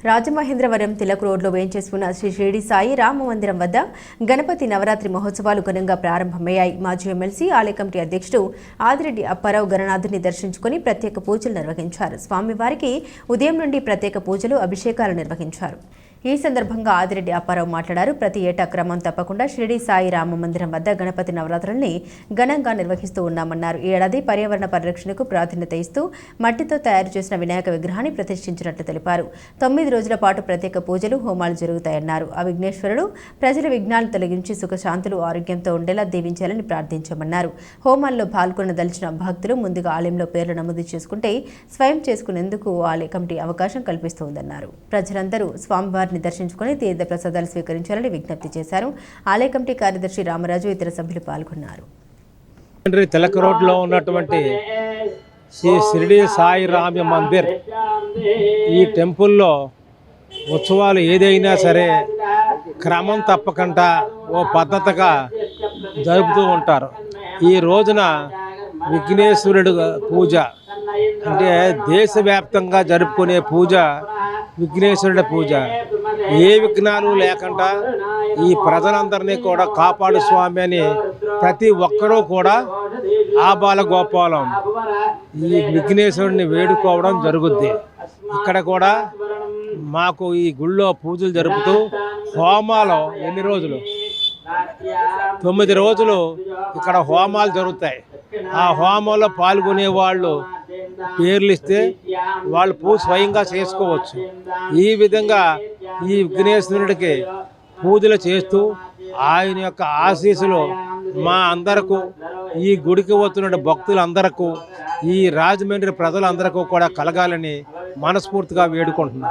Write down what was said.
రాజమహేంద్రవరం తిలక్ రోడ్లో వేంచేసుకున్న శ్రీ షిరిడి సాయి రామ మందిరం వద్ద గణపతి నవరాత్రి మహోత్సవాలు ఘనంగా ప్రారంభమయ్యాయి. మాజీ ఎమ్మెల్సీ ఆలయ కమిటీ అధ్యక్షుడు ఆదిరెడ్డి అప్పారావు గణనాథుని దర్శించుకుని ప్రత్యేక పూజలు నిర్వహించారు. స్వామివారికి ఉదయం నుండి ప్రత్యేక పూజలు, అభిషేకాలు నిర్వహించారు. ఈ సందర్భంగా ఆదిరెడ్డి అప్పారావు మాట్లాడారు. ప్రతి ఏటా క్రమం తప్పకుండా షిరిడి సాయి రామ మందిరం వద్ద గణపతి నవరాత్రుల్ని ఘనంగా నిర్వహిస్తూ ఉన్నామన్నారు. ఈ ఏడాది పర్యావరణ పరిరక్షణకు ప్రాధాన్యత ఇస్తూ మట్టితో తయారు చేసిన వినాయక విగ్రహాన్ని ప్రతిష్ఠించినట్లు తెలిపారు. 9 రోజుల పాటు ప్రత్యేక పూజలు, హోమాలు జరుగుతాయన్నారు. ఆ విఘ్నేశ్వరుడు ప్రజల విఘ్నాలు తొలగించి సుఖశాంతులు, ఆరోగ్యంతో ఉండేలా దీవించాలని ప్రార్థించామన్నారు. హోమాల్లో పాల్గొనదలిచిన భక్తులు ముందుగా ఆలయంలో పేర్లు నమోదు చేసుకుంటే స్వయం చేసుకునేందుకు ఆలయ కమిటీ అవకాశం కల్పిస్తోందన్నారు. ప్రజలందరూ స్వామివారి దర్శించుకుని తీర్థ ప్రసాదాలు స్వీకరించాలని విజ్ఞప్తి చేశారు. ఆలయ కమిటీ కార్యదర్శి రామరాజు, ఇతర సభ్యులు పాల్గొన్నారు. తిలక్ రోడ్లో ఉన్నటువంటి శ్రీ షిరిడి సాయి రామ మందిర్, ఈ టెంపుల్లో ఉత్సవాలు ఏదైనా సరే క్రమం తప్పకుండా ఓ పద్ధతిగా జరుపుతూ ఉంటారు. ఈ రోజున విఘ్నేశ్వరుడు పూజ అంటే దేశవ్యాప్తంగా జరుపుకునే పూజ విఘ్నేశ్వరుడి పూజ. ఏ విఘ్నాలు లేకుండా ఈ ప్రజలందరినీ కూడా కాపాడు స్వామి అని ప్రతి ఒక్కరూ కూడా ఆబాల గోపాలం ఈ విఘ్నేశ్వరుడిని వేడుకోవడం జరుగుద్ది. ఇక్కడ కూడా మాకు ఈ గుళ్ళో పూజలు జరుపుతూ హోమాలు ఎన్ని రోజులు 9 రోజులు ఇక్కడ హోమాలు జరుగుతాయి. ఆ హోమంలో పాల్గొనే వాళ్ళు పేర్లు ఇస్తే వాళ్ళు పూజ స్వయంగా చేసుకోవచ్చు. ఈ విధంగా ఈ విఘ్నేశ్వరుడికి పూజలు చేస్తూ ఆయన యొక్క ఆశీస్సులు మా అందరకు, ఈ గుడికి వస్తున్న భక్తులందరకు, ఈ రాజమండ్రి ప్రజలందరికీ కూడా కలగాలని మనస్ఫూర్తిగా వేడుకుంటున్నాను.